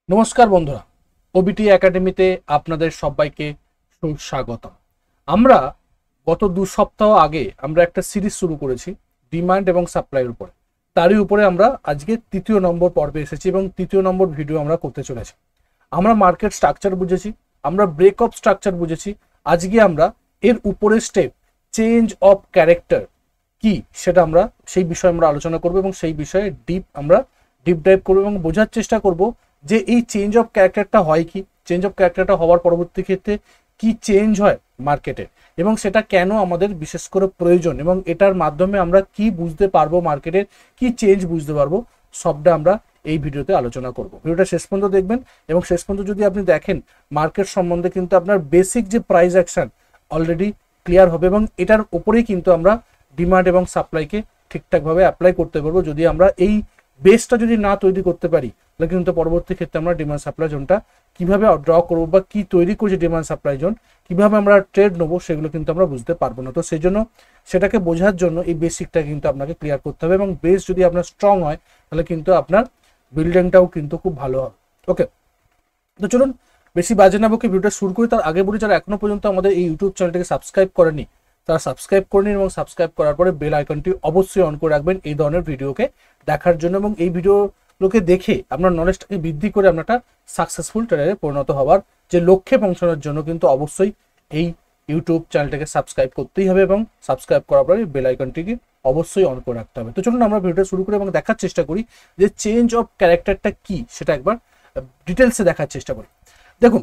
নমস্কার বন্ধুরা, ওবিটি একাডেমিতে আপনাদের সবাইকে সুস্বাগতম। আমরা গত 2 সপ্তাহ আগে আমরা একটা সিরিজ শুরু করেছি ডিমান্ড এবং সাপ্লাইয়ের উপরে। তারই উপরে আমরা আজকে 3য় নম্বর পর্বে এসেছি এবং 3য় নম্বর ভিডিও আমরা করতে চলেছি। আমরা মার্কেট স্ট্রাকচার বুঝেছি, আমরা ব্রেকআপ স্ট্রাকচার বুঝেছি। আজকে আমরা এর উপরে স্টেপ চেঞ্জ অফ ক্যারেক্টার কি সেটা আমরা সেই বিষয়ে আমরা আলোচনা করব এবং সেই বিষয়ে ডিপ ডাইভ করবো এবং বোঝার চেষ্টা করব যে এই চেঞ্জ অফ ক্যারেক্টারটা হয় কি, চেঞ্জ অফ ক্যারেক্টারটা হওয়ার পরবর্তী ক্ষেত্রে কি চেঞ্জ হয় মার্কেটে এবং সেটা কেন আমাদের বিশেষ করে প্রয়োজন এবং এটার মাধ্যমে আমরা কি বুঝতে পারবো, মার্কেটের কি চেঞ্জ বুঝতে পারবো, সবটা আমরা এই ভিডিওতে আলোচনা করব। ভিডিওটা শেষ পর্যন্ত দেখবেন এবং শেষ পর্যন্ত যদি আপনি দেখেন মার্কেট সম্বন্ধে কিন্তু আপনার বেসিক যে প্রাইস অ্যাকশন অলরেডি ক্লিয়ার হবে এবং এটার উপরেই কিন্তু আমরা ডিমান্ড এবং সাপ্লাইকে ঠিকঠাকভাবে অ্যাপ্লাই করতে পারবো। যদি আমরা এই বেসটা যদি না তৈরি করতে পারি তাহলে কিন্তু পরবর্তী ক্ষেত্রে আমরা ডিমান্ড সাপ্লাই জোনটা কিভাবে ড্র করবো বা কি তৈরি করছি ডিমান্ড সাপ্লাই জোন, কিভাবে আমরা ট্রেড নেবো সেগুলো কিন্তু আমরা বুঝতে পারবো না। তো সেই জন্য সেটাকে বোঝার জন্য এই বেসিকটা কিন্তু আপনাকে ক্লিয়ার করতে হবে এবং বেস যদি আপনার স্ট্রং হয় তাহলে কিন্তু আপনার বিল্ডিংটাও কিন্তু খুব ভালো হবে। ওকে, তো চলুন বেশি বাজে না বকে ভিডিওটা শুরু করি। তার আগে বলি, যারা এখনো পর্যন্ত আমাদের এই ইউটিউব চ্যানেলটাকে সাবস্ক্রাইব করেনি তারা সাবস্ক্রাইব করে নিন এবং সাবস্ক্রাইব করার পরে বেল আইকনটি অবশ্যই অন করে রাখবেন এই ধরনের ভিডিওকে দেখার জন্য এবং এই ভিডিওগুলোকে দেখে আপনার নলেজটাকে বৃদ্ধি করে আপনার সাকসেসফুল ট্রেডারে পরিণত হওয়ার যে লক্ষ্যে পৌঁছানোর জন্য কিন্তু অবশ্যই এই ইউটিউব চ্যানেলটাকে সাবস্ক্রাইব করতেই হবে এবং সাবস্ক্রাইব করার পরে বেল আইকনটিকে অবশ্যই অন করে রাখতে হবে। তো চলুন আমরা ভিডিওটা শুরু করি এবং দেখার চেষ্টা করি যে চেঞ্জ অফ ক্যারেক্টারটা কি সেটা একবার ডিটেলসে দেখার চেষ্টা করি। দেখুন,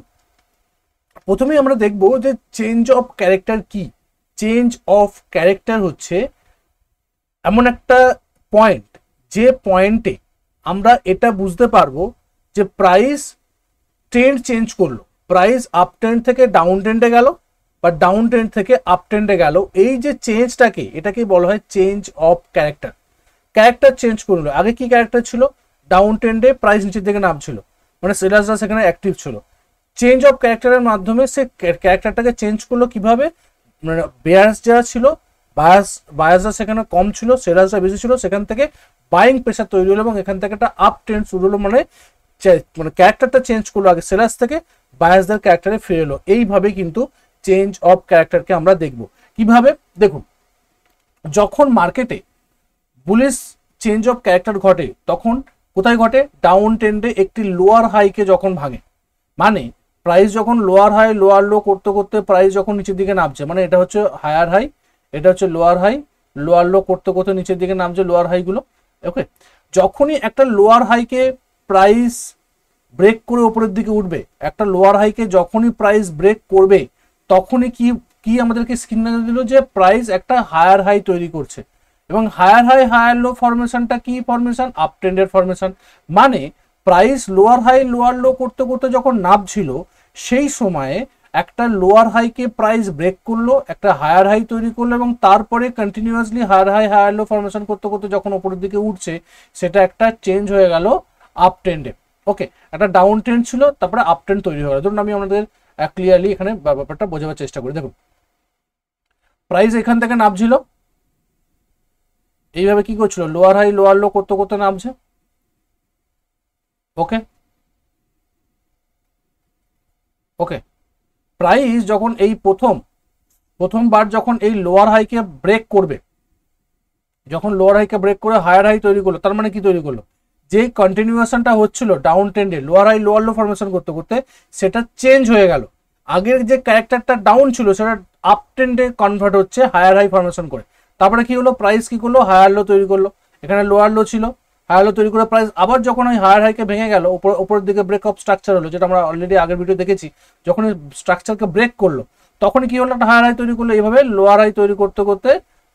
প্রথমেই আমরা দেখব যে চেঞ্জ অফ ক্যারেক্টার কি। চেঞ্জ অফ ক্যারেক্টার হচ্ছে এমন একটা পয়েন্ট যে পয়েন্টে আমরা এটা বুঝতে পারবো যে প্রাইস ট্রেন্ড চেঞ্জ করলো, প্রাইস আপ ট্রেন্ড থেকে ডাউন ট্রেন্ডে গেল বা ডাউন ট্রেন্ড থেকে আপ ট্রেন্ডে গেল। এই যে চেঞ্জটাকে এটাকে বলা হয় change of character. Character change করলো, আগে কি ক্যারেক্টার ছিল, ডাউন ট্রেন্ডে প্রাইস নিচের দিকে নামছিল, মানে সেলার্সরা সেখানে অ্যাক্টিভ ছিল। চেঞ্জ অফ ক্যারেক্টারের মাধ্যমে সে ক্যারেক্টারটাকে চেঞ্জ করলো কিভাবে, মানে বেয়ার্স যারা ছিল বায়ার্সরা সেখানে কম ছিল, সেলার্সরা বেশি ছিল, সেখান থেকে বাইং প্রেশার তৈরি হলো এবং এখান থেকে একটা আপ ট্রেন্ড শুরু হলো। মানে ক্যারেক্টারটা চেঞ্জ করলো, আগে সেলার্স থেকে বায়ার্সদের ক্যারেক্টারে ফিরে এলো। এইভাবে কিন্তু চেঞ্জ অফ ক্যারেক্টারকে আমরা দেখব। কিভাবে দেখুন, যখন মার্কেটে বুলিশ চেঞ্জ অফ ক্যারেক্টার ঘটে তখন কোথায় ঘটে, ডাউন ট্রেন্ডে একটি লোয়ার হাইকে যখন ভাঙে, মানে প্রাইস যখন লোয়ার হাই লোয়ার লো করতে করতে প্রাইস যখন নিচের দিকে নামছে, মানে এটা হচ্ছে হায়ার হাই, এটা হচ্ছে লোয়ার হাই, লোয়ার লো করতে করতে নিচের দিকে নামছে লোয়ার হাইগুলো। ওকে, যখনই একটা লোয়ার হাইকে প্রাইস ব্রেক করে ওপরের দিকে উঠবে, একটা লোয়ার হাইকে যখনই প্রাইস ব্রেক করবে তখনই কি কি আমাদেরকে সিগন্যাল দিল যে প্রাইস একটা হায়ার হাই তৈরি করছে এবং হায়ার হাই হায়ার লো ফরমেশনটা কি ফরমেশন, আপ ট্রেন্ডের ফরমেশন। মানে price lower high lower low করতে করতে যখন নামছিল সেই সময়ে একটা লোয়ার হাইকে প্রাইস ব্রেক করলো, একটা হায়ার হাই তৈরি করলো এবং তারপরে continuously higher high higher low formation করতে করতে যখন উপরের দিকে উঠছে সেটা একটা চেঞ্জ হয়ে গেল আপ ট্রেন্ডে। ওকে, একটা ডাউন ট্রেন্ড ছিল তারপরে আপ ট্রেন্ড তৈরি হয়ে গেল। ধরুন আমি আমাদের ক্লিয়ারলি এখানে ব্যাপারটা বোঝাবার চেষ্টা করি। দেখুন, প্রাইস এখান থেকে নামছিল, এইভাবে কি করছিল, লোয়ার হাই লোয়ার লো করতে করতে নামছে। ওকে ওকে প্রাইস যখন এই প্রথমবার যখন এই লোয়ার হাইকে ব্রেক করবে, যখন লোয়ার হাইকে ব্রেক করে হায়ার হাই তৈরি করলো, তার মানে কি তৈরি করলো, যে কন্টিনিউয়েশনটা হচ্ছিল ডাউন ট্রেন্ডে lower high lower low formation করতে করতে সেটা চেঞ্জ হয়ে গেল। আগের যে ক্যারেক্টারটা ডাউন ছিল সেটা আপ ট্রেন্ডে কনভার্ট হচ্ছে হায়ার হাই ফরমেশন করে। তারপরে কি হলো, প্রাইস কি করলো, হায়ার লো তৈরি করলো, এখানে লোয়ার লো ছিল, হায়ার লো তৈরি করে প্রাইস আবার যখন ওই হায়ার হাইকে ভেঙে গেল উপরের দিকে ব্রেকআপ স্ট্রাকচার হলো, যেটা আমরা অলরেডি আগের ভিডিও দেখেছি। যখন স্ট্রাকচারকে ব্রেক করলো তখনই কি হলো, একটা হায়ার হাই তৈরি করলো, এইভাবে লোয়ার হাই তৈরি করতে করতে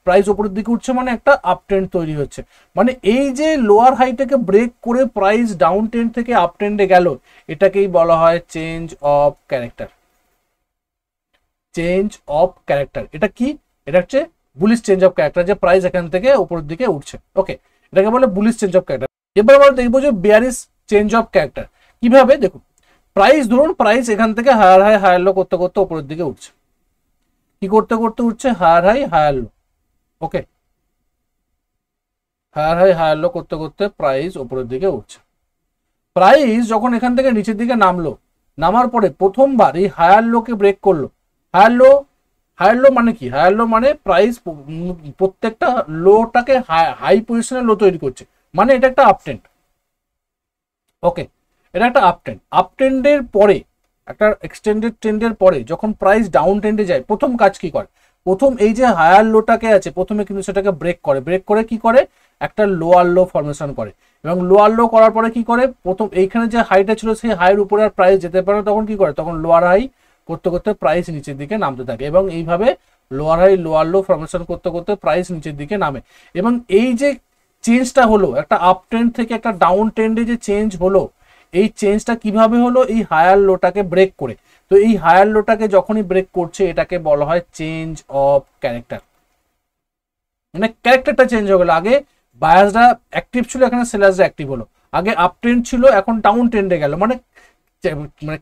প্রাইস উপরের দিকে উঠছে, মানে একটা আপ ট্রেন্ড তৈরি হচ্ছে। মানে এই যে লোয়ার হাইটাকে ব্রেক করে প্রাইস ডাউন ট্রেন্ড থেকে আপ ট্রেন্ডে গেল, এটাকেই বলা হয় change of character. Change of character এটা কি, এটা হচ্ছে বুলিশ চেঞ্জ অফ ক্যারেক্টার, যে প্রাইস এখান থেকে উপরের দিকে উঠছে। ওকে, এটাকে বলে বুলিশ চেঞ্জ অফ ক্যারেক্টার। এবার আমরা দেখবো যে বেয়ারিশ চেঞ্জ অফ ক্যারেক্টার কিভাবে। দেখুন, প্রাইস ধরুন প্রাইস এখান থেকে হায়ার হাই হায়ার লো করতে করতে উপরের দিকে উঠছে, কি করতে করতে উঠছে, হায়ার হাই হায়ার লো। ওকে, হায়ার হাই হায়ার লো করতে করতে প্রাইস উপরের দিকে উঠছে। প্রাইস যখন এখান থেকে নিচের দিকে নামলো, নামার পরে প্রথমবার এই হায়ার লোকে ব্রেক করলো। হায়ার লো, হায়ার লো মানে কি? হায়ার লো মানে প্রাইস প্রত্যেকটা লোটাকে হাই পজিশনের লো তৈরি করছে, মানে এটা একটা আপট্রেন্ড। ওকে, এটা একটা আপট্রেন্ড। আপট্রেন্ডের পরে একটা এক্সটেন্ডেড ট্রেন্ডের পরে যখন প্রাইস ডাউন ট্রেন্ডে যায়, প্রথম কাজ কি করে? প্রথম এই যে হায়ার লোটাকে আছে, প্রথমে কিন্তু সেটাকে ব্রেক করে। ব্রেক করে কি করে? একটা লোয়ার লো ফরমেশন করে, এবং লোয়ার লো করার পরে কি করে? প্রথম এইখানে যে হাইটা ছিল সেই হাইয়ের উপরে আর প্রাইস যেতে পারে, তখন কি করে? তখন লোয়ার হাই করতে করতে প্রাইস নিচের দিকে নামতে থাকে, এবং এইভাবে lower high lower low formation করতে করতে প্রাইস নিচের দিকে নামে। এবং এই যে চেঞ্জটা হলো, একটা আপ ট্রেন্ড থেকে একটা ডাউন ট্রেন্ডে যে চেঞ্জ হলো, এই চেঞ্জটা কিভাবে হলো? এই হায়ার লোটাকে ব্রেক করে। তো এই হায়ার লোটাকে যখনই ব্রেক করছে, এটাকে বলা হয় চেঞ্জ অফ ক্যারেক্টার। মানে ক্যারেক্টারটা চেঞ্জ হয়ে গেল। আগে বায়াসরা অ্যাক্টিভ ছিল, এখানে সেলার্সরা অ্যাক্টিভ হলো। আগে আপ ট্রেন্ড ছিল, এখন ডাউন ট্রেন্ডে গেল, মানে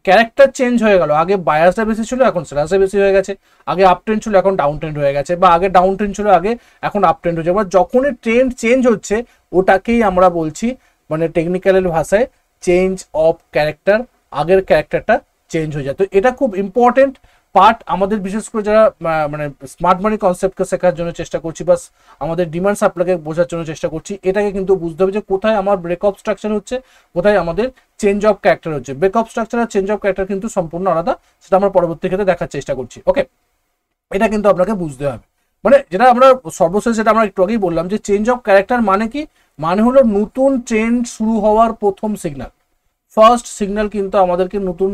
ক্যারেক্টার চেঞ্জ হয়ে গেল। আগে বায়াসটা বেশি ছিল, এখন সেলার্সরা বেশি হয়ে গেছে। আগে আপ ট্রেন্ড ছিল, এখন ডাউন ট্রেন্ড হয়ে গেছে, বা আগে ডাউন ট্রেন্ড ছিল, আগে এখন আপ ট্রেন্ড হচ্ছে। যখনই ট্রেন্ড চেঞ্জ হচ্ছে, ওটাকেই আমরা বলছি মানে টেকনিক্যাল ভাষায় চেঞ্জ অফ ক্যারেক্টার। আগের ক্যারেক্টারটা চেঞ্জ হয়ে যায়। তো এটা খুব ইম্পর্টেন্ট পার্ট আমাদের, বিশেষ করে যারা মানে স্মার্ট মানি কনসেপ্টকে শেখার জন্য চেষ্টা করছি, বা আমাদের ডিমান্ড সাপ্লাইকে বোঝার জন্য চেষ্টা করছি। এটাকে কিন্তু বুঝতে হবে যে কোথায় আমার ব্রেকআপ স্ট্রাকচার হচ্ছে, কোথায় আমাদের চেঞ্জ অফ ক্যারেক্টার হচ্ছে। ব্রেকআপ স্ট্রাকচার আর চেঞ্জ অফ ক্যারেক্টার কিন্তু সম্পূর্ণ আলাদা, সেটা আমরা পরবর্তী ক্ষেত্রে দেখার চেষ্টা করছি। ওকে, এটা কিন্তু আপনাকে বুঝতে হবে। মানে যেটা আমরা সর্বশেষ যেটা আমরা একটু আগেই বললাম, যে চেঞ্জ অফ ক্যারেক্টার মানে কি? মানে হলো নতুন ট্রেন্ড শুরু হওয়ার প্রথম সিগন্যাল, ফার্স্ট সিগন্যাল। কিন্তু আমাদেরকে নতুন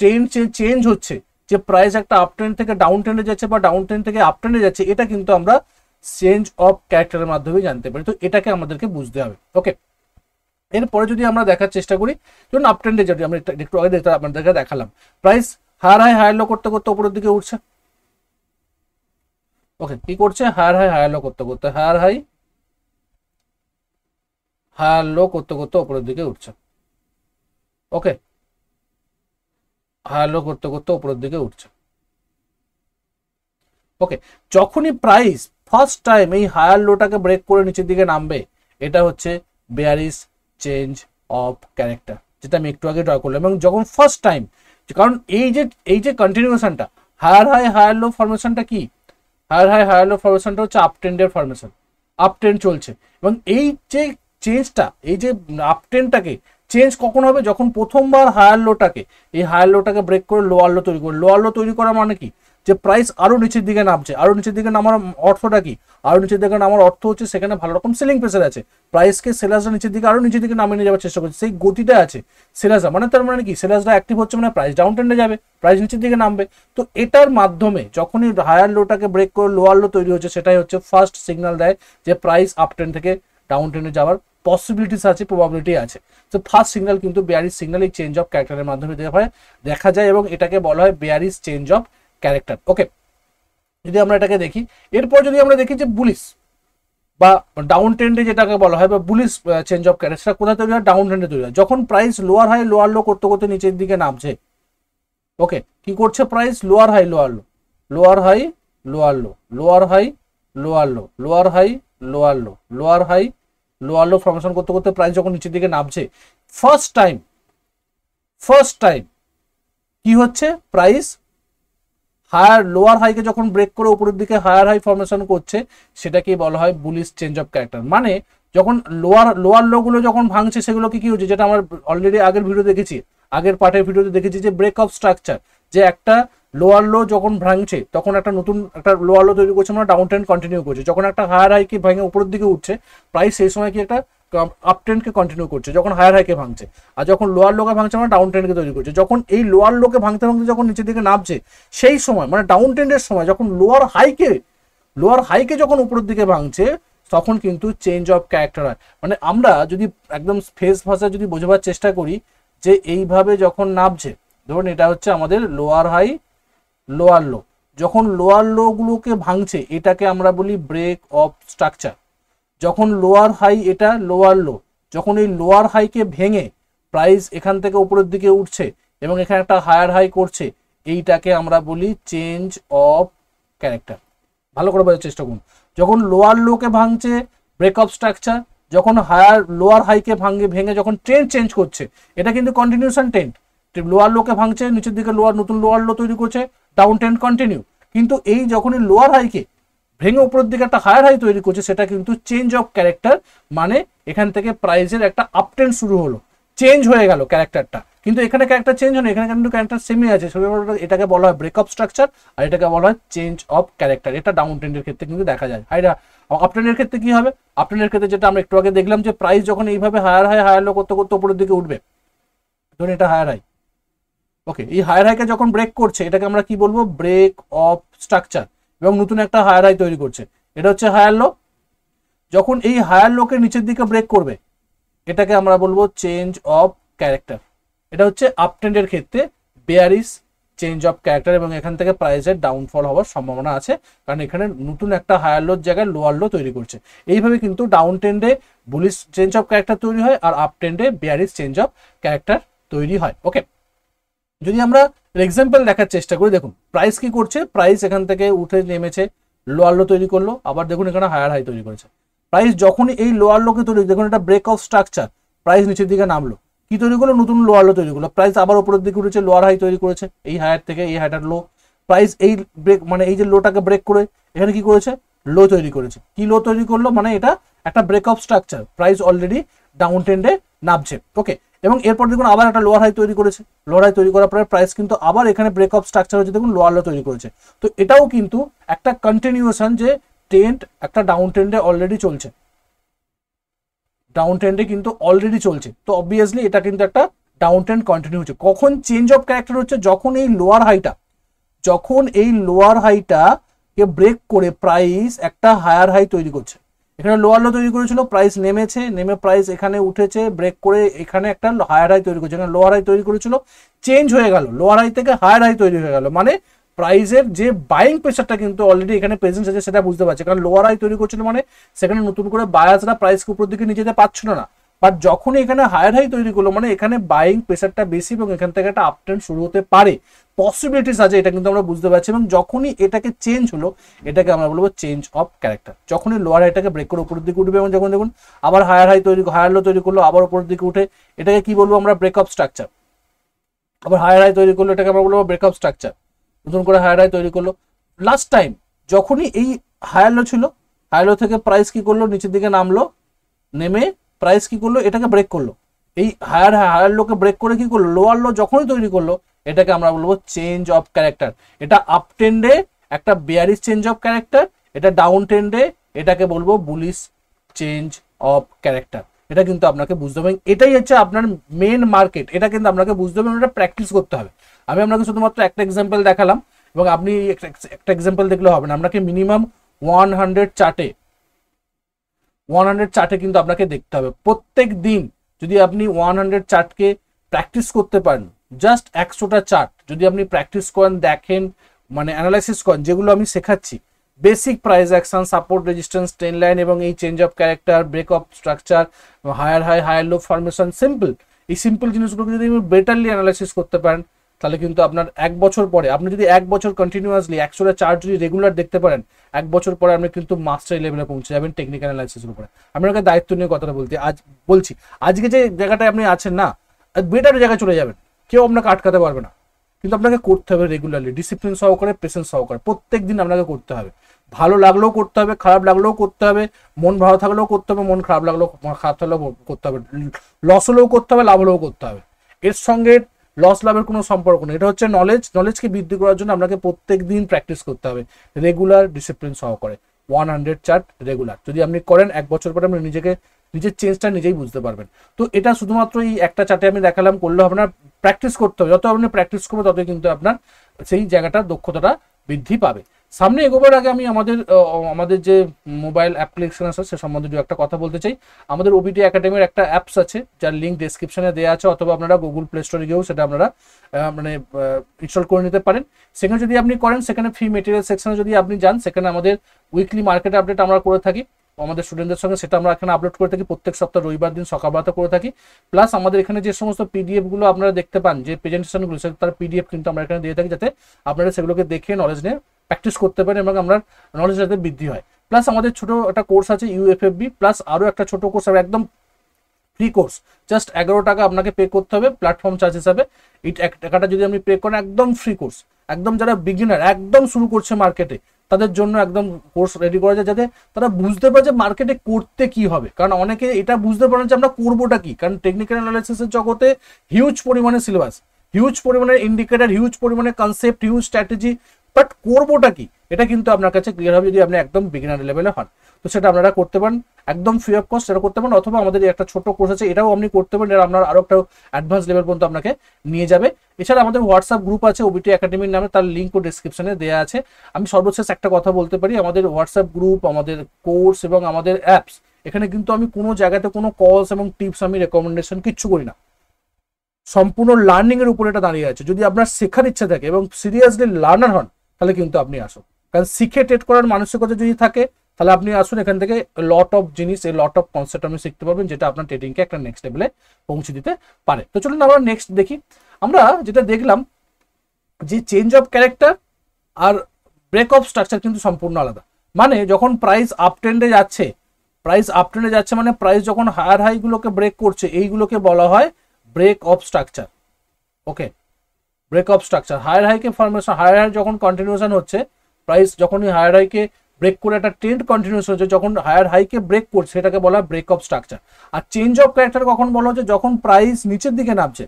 ট্রেন্ড চেঞ্জ হচ্ছে, যে প্রাইস একটা আপ ট্রেন্ড থেকে ডাউন ট্রেন্ডে যাচ্ছে, বা ডাউন ট্রেন্ড থেকে আপ ট্রেন্ডে যাচ্ছে, এটা কিন্তু আমরা চেঞ্জ অফ ক্যারেক্টারের মাধ্যমে জানতে পারি। তো এটাকে আমাদেরকে বুঝতে হবে। ওকে, এরপরে যদি আমরা দেখার চেষ্টা করি, যেমন আপ ট্রেন্ডে যদি আমরা একটু আগে আপনাদেরকে দেখালাম, price higher high higher low করতে করতে উপরের দিকে উঠছে। ওকে, কি করছে? হায়ার হাই হায়ার লো করতে করতে, হায়ার হাই হায়ার লো করতে করতে উপরের দিকে উঠছে। ওকে, হায়ার লো করতে করতে উপরের দিকে উঠছে। ওকে, যখনই প্রাইস ফার্স্ট টাইম এই হায়ার লোটাকে ব্রেক করে নিচের দিকে নামবে, এটা হচ্ছে বেয়ারিশ চেঞ্জ অফ ক্যারেক্টার, যেটা আমি একটু আগে ড্র করলাম। এবং যখন ফার্স্ট টাইম, কারণ এই যে কন্টিনিউশনটা হায়ার হাই হায়ার লো ফরমেশনটা কি? হায়ার হাই হায়ার লো ফরমেশনটা হচ্ছে আপ ট্রেন্ডের ফরমেশন। আপ ট্রেন্ড চলছে, এবং এই যে চেঞ্জটা, এই যে আপ ট্রেন্ডটাকে চেঞ্জ কখন হবে? যখন প্রথমবার হায়ার লোটাকে, এই হায়ার লোটাকে ব্রেক করে লোয়ার লো তৈরি করে। লোয়ার লো তৈরি করা মানে কি? যে প্রাইস আরো নিচের দিকে নামছে। আরো নিচের দিকে নামার অর্থটা কি? আরো নিচের দিকে নামার অর্থ হচ্ছে সেখানে ভালো রকম সেলিং প্রেসার আছে, প্রাইসকে সেলার্সরা নিচের দিকে আরো নিচের দিকে নামিয়ে নিয়ে যাওয়ার চেষ্টা করছে, সেই গতিটা আছে সেলার্সরা। মানে তার মানে কি? সেলার্সরা অ্যাক্টিভ হচ্ছে, মানে প্রাইস ডাউন ট্রেন্ডে যাবে, প্রাইস নিচের দিকে নামবে। তো এটার মাধ্যমে যখনই হায়ার লোটাকে ব্রেক করে লোয়ার লো তৈরি হচ্ছে, সেটাই হচ্ছে ফার্স্ট সিগন্যাল দেয় যে প্রাইস আপ ট্রেন্ড থেকে ডাউন ট্রেন্ডে যাওয়ার পসিবিলিটিস আছে, প্রবাবিলিটি আছে। তো ফার্স্ট সিগন্যাল কিন্তু বেয়ারিশ সিগন্যাল, এই চেঞ্জ অফ ক্যারেক্টারের মাধ্যমে দেখা যায়, এবং এটাকে বলা হয় বেয়ারিশ চেঞ্জ অফ ক্যারেক্টার। ওকে, যদি আমরা এটাকে দেখি, এরপর যদি আমরা দেখি যে বুলিশ বা ডাউন ট্রেন্ডে যেটাকে বলা হয়, বা বুলিশ চেঞ্জ অফ ক্যারেক্টার কোথায় তৈরি হয়? ডাউন ট্রেন্ডে তৈরি হয়, যখন price lower high lower low করতে করতে নিচের দিকে নামছে। ওকে, কি করছে? Price lower high lower low, lower high lower low, lower high lower low, lower high lower low, lower high lower low formation করতে করতে প্রাইস যখন নিচের দিকে নামছে, ফার্স্ট টাইম কি হচ্ছে? প্রাইস হায়ার লোয়ার হাইকে যখন ব্রেক করে উপরের দিকে হায়ার হাই ফরমেশন করছে, সেটাকে বলা হয় বুলিশ চেঞ্জ অফ ক্যারেক্টার। মানে যখন লোয়ার লো গুলো যখন ভাঙছে, সেগুলোকে কি হচ্ছে? যেটা আমরা অলরেডি আগের ভিডিও দেখেছি, আগের পার্টের ভিডিওতে দেখেছি, যে ব্রেক অফ স্ট্রাকচার, যে একটা লোয়ার লো যখন ভাঙছে, তখন একটা নতুন একটা লোয়ার লো তৈরি করছে, আমরা ডাউন ট্রেন্ড কন্টিনিউ করছে। যখন একটা হায়ার হাইকে ভেঙে উপরের দিকে উঠছে, প্রাইস সেই সময় কি একটা আপ ট্রেন্ডকে কন্টিনিউ করছে, যখন হায়ার হাইকে ভাঙছে। আর যখন লোয়ার লোকে ভাঙছে, আমরা ডাউন ট্রেন্ডকে তৈরি করছে। যখন এই লোয়ার লোকে ভাঙতে ভাঙতে যখন নিচের দিকে নামছে, সেই সময় মানে ডাউন ট্রেন্ডের সময়, যখন লোয়ার হাইকে যখন উপরের দিকে ভাঙছে, তখন কিন্তু চেঞ্জ অফ ক্যারেক্টার হয়। মানে আমরা যদি একদম ফেস ভাষা যদি বোঝাবার চেষ্টা করি, যে এইভাবে যখন নামছে, ধরুন এটা হচ্ছে আমাদের লোয়ার হাই লোয়ার লো, যখন লোয়ার লো গুলোকে ভাঙছে, এটাকে আমরা বলি ব্রেক অফ স্ট্রাকচার। যখন লোয়ার হাই, এটা লোয়ার লো, যখন এই লোয়ার হাইকে ভেঙে প্রাইস এখান থেকে উপরের দিকে উঠছে এবং এখানে একটা হায়ার হাই করছে, এইটাকে আমরা বলি চেঞ্জ অফ ক্যারেক্টার। ভালো করে বোঝার চেষ্টা করুন। যখন লোয়ার লোকে ভাঙছে, ব্রেক অফ স্ট্রাকচার, যখন লোয়ার হাইকে ভেঙে যখন ট্রেন্ড চেঞ্জ করছে, এটা কিন্তু কন্টিনিউশন ট্রেন্ড, লোয়ার লোকে ভাঙছে, নিচের দিকে নতুন লোয়ার লো তৈরি করছে, ডাউন ট্রেন্ড কন্টিনিউ। কিন্তু এই যখনই লোয়ার হাইকে ভেঙে উপরের দিকে একটা হায়ার হাই তৈরি করছে, সেটা কিন্তু চেঞ্জ অফ ক্যারেক্টার, মানে এখান থেকে প্রাইসের একটা আপ ট্রেন্ড শুরু হলো, চেঞ্জ হয়ে গেল ক্যারেক্টারটা। কিন্তু এখানে ক্যারেক্টার চেঞ্জ হয়নি, এখানে কিন্তু ক্যারেক্টার সেমই আছে। এটাকে বলা হয় ব্রেকআপ স্ট্রাকচার, আর এটাকে বলা হয় চেঞ্জ অফ ক্যারেক্টার। এটা ডাউন ট্রেন্ডের ক্ষেত্রে কিন্তু দেখা যায়। আপ ট্রেন্ডের ক্ষেত্রে কি হবে? আপ ট্রেন্ডের ক্ষেত্রে যেটা আমরা একটু আগে দেখলাম, যে প্রাইস যখন এইভাবে হায়ার লো করতে করতে উপরের দিকে উঠবে, ধরুন এটা হায়ার হাই, ওকে, এই হায়ার হাইকে যখন ব্রেক করছে, এটাকে আমরা কি বলবো? ব্রেক অফ স্ট্রাকচার, এবং নতুন একটা হায়ার হাই তৈরি করছে, এটা হচ্ছে হায়ার লো। যখন এই হায়ার লোকে নিচের দিকে ব্রেক করবে, এটাকে আমরা বলবো চেঞ্জ অফ ক্যারেক্টার। এটা হচ্ছে আপ ট্রেন্ডের ক্ষেত্রে বেয়ারিশ চেঞ্জ অফ ক্যারেক্টার, এবং এখান থেকে প্রাইসের ডাউনফল হওয়ার সম্ভাবনা আছে, কারণ এখানে নতুন একটা হায়ার লোর জায়গায় লোয়ার লো তৈরি করছে। এইভাবে কিন্তু ডাউন ট্রেন্ডে বুলিশ চেঞ্জ অফ ক্যারেক্টার তৈরি হয়, আর আপ ট্রেন্ডে বেয়ারিশ চেঞ্জ অফ ক্যারেক্টার তৈরি হয়। ওকে, যদি আমরা এক্সাম্পল দেখার চেষ্টা করি, দেখুন প্রাইস কি করছে, প্রাইস এখান থেকে উঠে নেমেছে, লোয়ার লো তৈরি করলো, আবার দেখুন এখানে হায়ার হাই তৈরি করেছে। প্রাইস যখনই এই লোয়ার লোকে তৈরি, দেখুন এটা ব্রেক অফ স্ট্রাকচার, প্রাইস নিচের দিকে নামলো, কি তৈরি করলো? নতুন লোয়ার লো তৈরি করলো। প্রাইস আবার উপরের দিকে উঠেছে, লোয়ার হাই তৈরি করেছে, এই হায়ার থেকে এই হাইটার লো। প্রাইস এই ব্রেক মানে এই যে লোটাকে ব্রেক করে এখানে কি করেছে? লো তৈরি করেছে। কি লো তৈরি করলো? মানে এটা একটা break of structure, price already down ট্রেন্ডে নামছে। ওকে, এবং এরপর দেখুন আবার একটা লোয়ার হাই তৈরি করেছে, লোয়ার হাই তৈরি করার পরে প্রাইস কিন্তু আবার এখানে ব্রেক অফ স্ট্রাকচার হচ্ছে, দেখুন লোয়ার লো তৈরি করেছে। তো এটাও কিন্তু একটা কন্টিনিউশন, যে ট্রেন্ড একটা ডাউন ট্রেন্ডে অলরেডি চলছে, ডাউন ট্রেন্ডে কিন্তু অলরেডি চলছে। তো অবভিয়াসলি এটা কিন্তু একটা ডাউন ট্রেন্ড কন্টিনিউ হচ্ছে। কখন চেঞ্জ অফ ক্যারেক্টার হচ্ছে? যখন এই লোয়ার হাইটা কে ব্রেক করে প্রাইস একটা হায়ার হাই তৈরি করছে। এখানে লোয়ার লো তৈরি করেছিল, প্রাইস নেমেছে, নেমে প্রাইস এখানে উঠেছে, ব্রেক করে এখানে একটা হায়ার হাই তৈরি করছে। এখানে লোয়ার হাই তৈরি করেছিল, চেঞ্জ হয়ে গেল, লোয়ার হাই থেকে হায়ার হাই তৈরি হয়ে গেল, মানে প্রাইসের যে বাইং প্রেসারটা কিন্তু অলরেডি এখানে প্রেজেন্স আছে, সেটা বুঝতে পারছে। কারণ লোয়ার হাই তৈরি করছিল মানে সেখানে নতুন করে বায়ার্সরা প্রাইসকে উপর দিকে নিয়ে যেতে পারছিল না। বাট যখনই এখানে হায়ার হাই তৈরি করলো, মানে এখানে বাইং প্রেসারটা বেশি, এবং এখান থেকে একটা আপট্রেন্ড শুরু হতে পারে, পসিবিলিটিস আছে, এটা কিন্তু আমরা বুঝতে পারছি। এবং যখনই এটাকে চেঞ্জ হলো, এটাকে আমরা বলবো চেঞ্জ অফ ক্যারেক্টার। যখনই লোয়ার হাইটাকে ব্রেক করে উপরের দিকে উঠবে, এবং যখন দেখুন আবার হায়ার লো তৈরি করলো, আবার উপরের দিকে উঠে, এটাকে কি বলবো আমরা? Break of structure. আবার হায়ার হাই তৈরি করলো, এটাকে আমরা বলবো ব্রেক অফ স্ট্রাকচার। নতুন করে হায়ার হাই তৈরি করলো। লাস্ট টাইম যখনই এই হায়ার লো ছিল, হায়ার লো থেকে প্রাইস কি করলো? নিচের দিকে নামলো, নেমে প্রাইস কি করলো? এটাকে ব্রেক করলো। এই হায়ার লোকে ব্রেক করে কি করলো? লোয়ার লো যখনই তৈরি করলো, এটাকে আমরা বলবো চেঞ্জ অফ ক্যারেক্টার। এটা আপ ট্রেন্ডে একটা বেয়ারিশ চেঞ্জ অফ ক্যারেক্টার, এটা ডাউন ট্রেন্ডে এটাকে বলবো বুলিশ চেঞ্জ অফ ক্যারেক্টার। এটা কিন্তু আপনাকে বুঝতে হবে, এটাই হচ্ছে আপনার মেন মার্কেট। এটা কিন্তু আপনাকে বুঝতে হবে, এটা প্র্যাকটিস করতে হবে। আমি আপনাকে শুধুমাত্র একটা এক্সাম্পল দেখালাম, এবং আপনি একটা এক্সাম্পল দেখলে হবে না, আপনাকে মিনিমাম 100 চার্টে কিন্তু আপনাকে দেখতে হবে প্রত্যেক দিন। যদি আপনি 100 চার্টকে প্র্যাকটিস করতে পারেন, জাস্ট 100টা চার্ট যদি আপনি প্র্যাকটিস করেন, দেখেন, মানে অ্যানালাইসিস করেন, যেগুলো আমি শেখাচ্ছি, basic price action, support resistance, trend line, এবং এই change of character, break of structure, higher high higher low formation, simple, এই সিম্পল জিনিসগুলোকে যদি আপনি বেটারলি অ্যানালাইসিস করতে পারেন, তাহলে কিন্তু আপনার 1 বছর পরে, আপনি যদি 1 বছর কন্টিনিউয়াসলি 100টা চার্ট যদি রেগুলার দেখতে পারেন, 1 বছর পরে আপনি কিন্তু মাস্টার লেভেলে পৌঁছে যাবেন টেকনিক্যাল অ্যানালাইসিসের উপরে। আমি আপনাকে দায়িত্ব নিয়ে কথাটা বলছি, আজকে যে জায়গাটায় আপনি আছেন না, বেটার জায়গায় চলে যাবেন, কেউ আপনাকে আটকাতে পারবে না। কিন্তু আপনাকে করতে হবে রেগুলারলি, ডিসিপ্লিন সহকারে, পেশেন্স সহকারে, প্রত্যেক দিন আপনাকে করতে হবে। ভালো লাগলেও করতে হবে, খারাপ লাগলেও করতে হবে, মন ভালো থাকলেও করতে হবে, মন খারাপ থাকলেও করতে হবে, লস হলেও করতে হবে, লাভ হলেও করতে হবে। এর সঙ্গে লস লাভের কোনো সম্পর্ক নেই। এটা হচ্ছে নলেজকে বৃদ্ধি করার জন্য আপনাকে প্রত্যেক দিন প্র্যাকটিস করতে হবে, রেগুলার, ডিসিপ্লিন সহকারে, 100 চার্ট রেগুলার যদি আপনি করেন, 1 বছর পরে আপনি নিজের চেঞ্জটা নিজেই বুঝতে পারবেন। তো এটা শুধুমাত্র এই একটা চার্টে আমি দেখালাম, করলে হবে না, প্র্যাকটিস করতে হবে। যত আপনি প্র্যাকটিস করবেন, ততই কিন্তু আপনার সেই জায়গাটার দক্ষতাটা বৃদ্ধি পাবে। সামনে এগোবার আগে আমি আমাদের যে মোবাইল অ্যাপ্লিকেশন আছে সে সম্বন্ধে একটা কথা বলতে চাই। আমাদের ওবিটি একাডেমির একটা অ্যাপস আছে, যার লিঙ্ক ডেসক্রিপশনে দেওয়া আছে, অথবা আপনারা গুগল প্লে স্টোরে গিয়েও সেটা আপনারা ইনস্টল করে নিতে পারেন। সেখানে যদি আপনি করেন, সেখানে ফ্রি মেটেরিয়াল সেকশনে যদি আপনি যান, সেখানে আমাদের উইকলি মার্কেট আপডেট আমরা করে থাকি আমাদের স্টুডেন্টদের সঙ্গে, সেটা আমরা এখানে আপলোড করে থাকি প্রত্যেক সপ্তাহ রবিবার দিন সকালবেলাতে করে থাকি। প্লাস আমাদের এখানে যে সমস্ত পিডিএফ গুলো আপনারা দেখতে পান, যে প্রেজেন্টেশনগুলো, তার পিডিএফ কিন্তু আমরা এখানে দিয়ে থাকি, যাতে আপনারা সেগুলোকে দেখে নলেজ নিয়ে প্র্যাকটিস করতে পারেন এবং আপনার নলেজ যাতে বৃদ্ধি হয়। প্লাস আমাদের ছোট একটা কোর্স আছে ইউএফএফবি, প্লাস আরও একটা ছোট কোর্স হবে একদম ফ্রি কোর্স, জাস্ট 11 টাকা আপনাকে পে করতে হবে প্ল্যাটফর্ম চার্জ হিসাবে। এই টাকাটা যদি আপনি পে করেন, একদম ফ্রি কোর্স, একদম যারা বিগিনার একদম শুরু করছে মার্কেটে তাদের জন্য একদম কোর্স রেডি করা যায়, যাতে তারা বুঝতে পারে যে মার্কেটে করতে কি হবে। কারণ অনেকে এটা বুঝতে পারে যে আমরা করবোটা কি, কারণ টেকনিক্যাল অ্যানালাইসিসের জগতে হিউজ পরিমাণে সিলেবাস, হিউজ পরিমাণে ইন্ডিকেটর, হিউজ পরিমাণে কনসেপ্ট, হিউজ স্ট্র্যাটেজি, বাট করবোটা কি এটা কিন্তু আপনার কাছে ক্লিয়ার হবে যদি আপনি একদম বিগিনার লেভেলে হন। তো সেটা আপনারা করতে পারেন একদম ফ্রি অফ কস্ট, সেটা করতে পারেন, অথবা আমাদের একটা ছোট কোর্স আছে এটাও আপনি করতে পারেন, এটা আপনার আরো একটা অ্যাডভান্স লেভেল পর্যন্ত আপনাকে নিয়ে যাবে। এছাড়া আমাদের হোয়াটসঅ্যাপ গ্রুপ আছে ওবিটি একাডেমির নামে, তার লিঙ্কও ডিসক্রিপশনে দেওয়া আছে। আমি সর্বশেষ একটা কথা বলতে পারি, আমাদের হোয়াটসঅ্যাপ গ্রুপ, আমাদের কোর্স এবং আমাদের অ্যাপস, এখানে কিন্তু আমি কোনো জায়গাতে কোনো কলস এবং টিপস আমি রেকমেন্ডেশন কিচ্ছু করি না, সম্পূর্ণ লার্নিং এর উপর এটা দাঁড়িয়ে আছে। যদি আপনার শেখার ইচ্ছা থাকে এবং সিরিয়াসলি লার্নার হন তাহলে কিন্তু আপনি আসুন, কারণ শিখে ট্রেড করার মানসিকতা যদি থাকে তাহলে আপনি আসুন, এখান থেকে লট অফ জিনিস, এই লট অফ কনসেপ্ট আপনি শিখতে পারবেন, যেটা আপনার ট্রেডিংকে একটা নেক্সট লেভেলে পৌঁছে দিতে পারে। তো চলুন আমরা নেক্সট দেখি। আমরা যেটা দেখলাম যে চেঞ্জ অফ ক্যারেক্টার আর ব্রেক অফ স্ট্রাকচার কিন্তু সম্পূর্ণ আলাদা। মানে যখন প্রাইস আপ ট্রেন্ডে যাচ্ছে, মানে প্রাইস যখন হায়ার হাইগুলোকে ব্রেক করছে, এইগুলোকে বলা হয় break of structure. Okay, break of structure, higher হাইকে ফরমেশন, হায়ার হাই যখন কন্টিনিউশন হচ্ছে, প্রাইস যখনই হায়ার হাইকে ব্রেক করে একটা ট্রেন্ড কন্টিনিউশন হচ্ছে, যখন হায়ার হাইকে ব্রেক করছে সেটাকে বলা ব্রেক অফ স্ট্রাকচার। আর চেঞ্জ অফ ক্যারেক্টার কখন বলা হচ্ছে, যখন প্রাইস নিচের দিকে নামছে,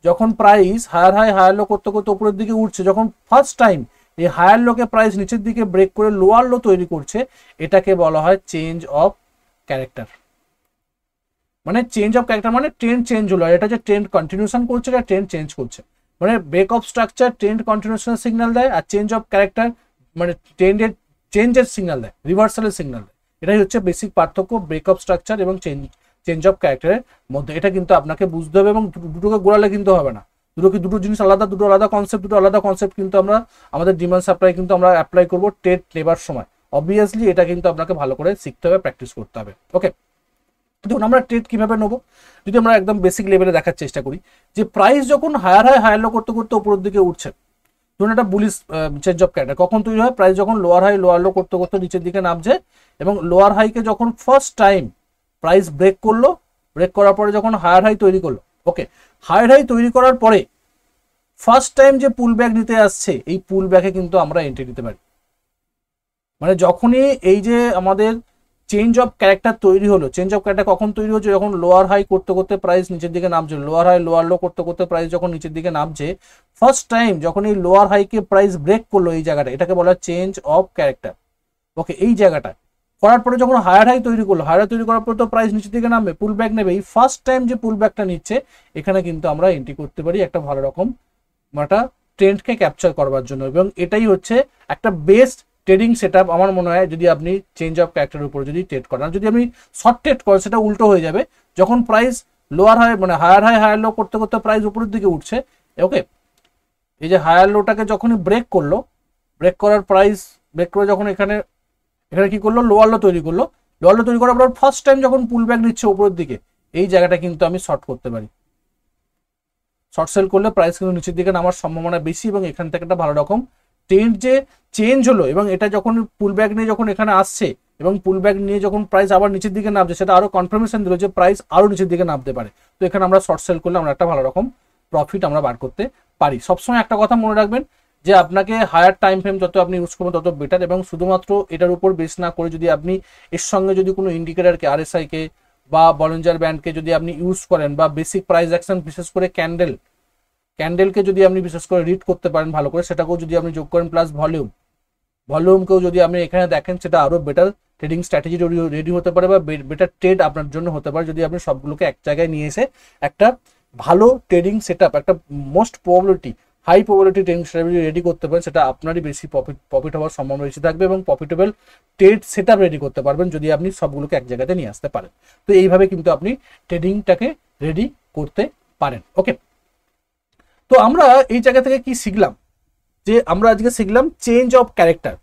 যখন price higher high higher low করতে করতে উপরের দিকে উঠছে, যখন ফার্স্ট টাইম এই হায়ার লোকে প্রাইস নিচের দিকে ব্রেক করে লোয়ার লো তৈরি করছে, এটাকে বলা হয় চেঞ্জ অফ ক্যারেক্টার। মানে চেঞ্জ অফ ক্যারেক্টার মানে ট্রেন্ড চেঞ্জ হলো, এটা যে ট্রেন্ড কন্টিনিউশন করছে, এটা ট্রেন্ড চেঞ্জ করছে। মানে ব্রেক অফ স্ট্রাকচার ট্রেন্ড কন্টিনিউশনের সিগন্যাল দেয়, আর চেঞ্জ অফ ক্যারেক্টার মানে ট্রেন্ডের চেঞ্জের সিগন্যাল দেয়, রিভার্সালের সিগন্যাল দেয়। এটাই হচ্ছে বেসিক পার্থক্য ব্রেক অফ স্ট্রাকচার এবং চেঞ্জ অফ ক্যারেক্টারের মধ্যে। এটা কিন্তু আপনাকে বুঝতে হবে এবং দুটোকে গোড়ালে কিন্তু হবে না, দুটো জিনিস আলাদা, দুটো আলাদা কনসেপ্ট কিন্তু আমরা আমাদের ডিমান্ড সাপ্লাই কিন্তু আমরা অ্যাপ্লাই করবো ট্রেড নেবার সময়। অবভিয়াসলি এটা কিন্তু আপনাকে ভালো করে শিখতে হবে, প্র্যাকটিস করতে হবে। ওকে, দেখুন আমরা ট্রেড কিভাবে নেবো, যদি আমরা একদম বেসিক লেভেলে দেখার চেষ্টা করি, যে প্রাইস যখন হায়ার হাই হায়ার লো করতে করতে উপরের দিকে উঠছে, ধরুন একটা বুলিশ চেঞ্জ অফ ক্যারেক্টার কখন তৈরি হয়, প্রাইস যখন লোয়ার হাই লোয়ার লো করতে করতে নিচের দিকে নামছে, এবং লোয়ার হাইকে যখন ফার্স্ট টাইম প্রাইস ব্রেক করলো, ব্রেক করার পরে যখন হায়ার হাই তৈরি করলো। ওকে, হায়ার হাই তৈরি করার পরে ফার্স্ট টাইম যে পুল ব্যাক নিতে আসছে, এই পুল ব্যাকে কিন্তু আমরা এন্ট্রি নিতে পারি। মানে যখনই এই যে আমাদের চেঞ্জ অফ ক্যারেক্টার তৈরি হলো, চেঞ্জ অফ ক্যারেক্টার কখন তৈরি হচ্ছে, যখন লোয়ার হাই করতে করতে প্রাইস নিচের দিকে নামছে, লোয়ার হাই লোয়ার লো করতে করতে প্রাইস যখন নিচের দিকে নামছে, ফার্স্ট টাইম যখন এই লোয়ার হাইকে প্রাইস ব্রেক করলো, এই জায়গাটা এটাকে বলা হয় চেঞ্জ অফ ক্যারেক্টার। ওকে, এই জায়গাটা করার পরে যখন হায়ার হাই তৈরি করলো, হায়ার হাই তৈরি করার পরে তো প্রাইস নিচের দিকে নামবে, পুল ব্যাক নেবে, এই ফার্স্ট টাইম যে পুল ব্যাকটা নিচ্ছে, এখানে কিন্তু আমরা এন্ট্রি করতে পারি একটা ভালো রকম একটা ট্রেন্ডকে ক্যাপচার করবার জন্য। এবং এটাই হচ্ছে একটা বেস্ট ট্রেডিং সেটআপ আমার মনে হয়, যদি আপনি চেঞ্জ অফ ক্যারেক্টারের উপর যদি ট্রেড করেন। যদি আপনি শর্ট ট্রেড করেন সেটা উল্টো হয়ে যাবে, যখন প্রাইস লোয়ার হাই মানে হায়ার হাই হায়ার লো করতে করতে প্রাইস উপরের দিকে উঠছে। ওকে, এই যে হায়ার লোটাকে যখনই ব্রেক করলো, ব্রেক করার প্রাইস ব্রেক করে যখন এখানে কি করলো, লোয়ার লো তৈরি করলো, লোয়ার লো তৈরি করার পর ফার্স্ট টাইম যখন পুল ব্যাক নিচ্ছে উপরের দিকে, এই জায়গাটা কিন্তু আমি শর্ট করতে পারি। শর্ট সেল করলে প্রাইস কিন্তু নিচের দিকে নামার সম্ভাবনা বেশি, এবং এখান থেকে একটা ভালো রকম ট্রেন্ড যে চেঞ্জ হলো, এবং এটা যখন পুল ব্যাক নিয়ে যখন এখানে আসছে, এবং পুল ব্যাক নিয়ে যখন প্রাইস আবার নিচের দিকে নামছে, সেটা আরো কনফার্মেশন দিল যে প্রাইস আরো নিচের দিকে নামতে পারে। তো এখানে আমরা শর্ট সেল করলে আমরা একটা ভালো রকম প্রফিট আমরা বার করতে পারি। সবসময় একটা কথা মনে রাখবেন যে আপনাকে হায়ার টাইম ফ্রেম যত আপনি ইউজ করবেন তত বেটার, এবং শুধুমাত্র এটার উপর বেস না করে যদি আপনি এর সঙ্গে যদি কোনো ইন্ডিকেটারকে আরএসআই কে বা বলিঞ্জার ব্যান্ডকে যদি আপনি ইউজ করেন, বা বেসিক প্রাইস অ্যাকশন বিশেষ করে ক্যান্ডেলকে যদি আপনি বিশেষ করে রিড করতে পারেন ভালো করে, সেটাকেও যদি আপনি যোগ করেন, প্লাস ভলিউমকেও যদি আপনি এখানে দেখেন, সেটা আরো বেটার ট্রেডিং স্ট্র্যাটেজি রেডি হতে পারে, বা বেটার ট্রেড আপনার জন্য হতে পারে, যদি আপনি সবগুলোকে এক জায়গায় নিয়ে এসে একটা ভালো ট্রেডিং সেটআপ, একটা most probability high probability trading strategy ready করতে পারেন, সেটা আপনারই বেশি প্রফিট হওয়ার সম্ভাবনা বেশি থাকবে, এবং প্রফিটেবল ট্রেড সেটআপ রেডি করতে পারবেন যদি আপনি সবগুলোকে এক জায়গাতে নিয়ে আসতে পারেন। তো এইভাবে কিন্তু আপনি ট্রেডিংটাকে রেডি করতে পারেন। ওকে, তো আমরা এই জায়গা থেকে কি শিখলাম, যে আমরা আজকে শিখলাম চেঞ্জ অফ ক্যারেক্টার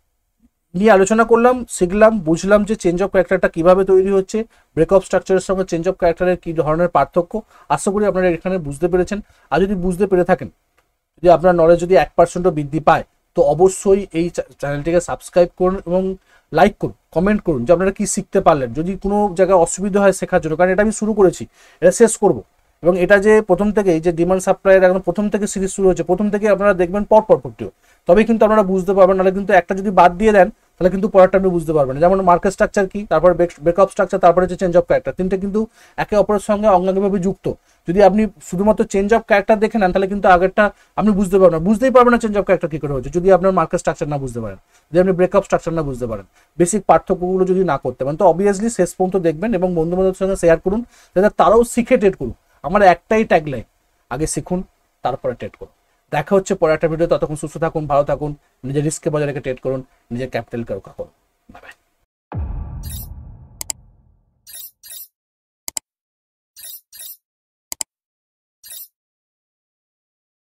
নিয়ে আলোচনা করলাম, শিখলাম, বুঝলাম যে চেঞ্জ অফ ক্যারেক্টারটা কিভাবে তৈরি হচ্ছে, ব্রেক অফ স্ট্রাকচারের সঙ্গে চেঞ্জ অফ ক্যারেক্টারের কি ধরনের পার্থক্য। আশা করি আপনারা এখানে বুঝতে পেরেছেন। আর যদি বুঝতে পেরে থাকেন, যদি আপনার নলেজ যদি 1%ও বৃদ্ধি পায়, তো অবশ্যই এই চ্যানেলটিকে সাবস্ক্রাইব করুন এবং লাইক করুন, কমেন্ট করুন যে আপনারা কি শিখতে পারলেন। যদি কোনো জায়গায় অসুবিধা হয় শেখার জন্য, কারণ এটা আমি শুরু করেছি, এটা শেষ করব, এবং এটা যে প্রথম থেকে এই যে ডিমান্ড সাপ্লাইয়ের একদম প্রথম থেকে সিরিজ শুরু হচ্ছে, প্রথম থেকে আপনারা দেখবেন পর ভিডিও, তবেই কিন্তু আপনারা বুঝতে পারবেন। নাহলে কিন্তু একটা যদি বাদ দিয়ে দেন তাহলে কিন্তু পরেরটা আপনি বুঝতে পারবেন। যেমন মার্কেট স্ট্রাকচার কি, তারপরে ব্রেকআপ স্ট্রাকচার, তারপরে হচ্ছে চেঞ্জ অফ ক্যারেক্টার, তিনটে কিন্তু একে অপরের সঙ্গে অঙ্গাঙ্গিভাবে যুক্ত। যদি আপনি শুধুমাত্র চেঞ্জ অফ ক্যারেক্টার দেখে নেন তাহলে কিন্তু আগেরটা আপনি বুঝতে পারবেন না, বুঝতেই পারবেন না চেঞ্জ অফ ক্যারেক্টার কি করে হচ্ছে, যদি আপনার মার্কেট স্ট্রাকচার না বুঝতে পারেন, যদি আপনি ব্রেকআপ স্ট্রাকচার না বুঝতে পারেন, বেসিক পার্থক্যগুলো যদি না করতে পারেন। তো অবভিয়াসলি শেষ পর্যন্ত দেখবেন এবং বন্ধু বান্ধবের সঙ্গে শেয়ার করুন, যাতে তারাও শিখে ট্রেড করুন। আমার একটাই ট্যাগলাইন, আগে শিখুন তারপরে ট্রেড করুন। দেখা হচ্ছে পরে একটা ভিডিও, ততক্ষণ সুস্থ থাকুন, ভালো থাকুন, নিজের রিস্ককে বজায় রেখে ট্রেড করুন, নিজের ক্যাপিটালকে রক্ষা করুন। Bye bye.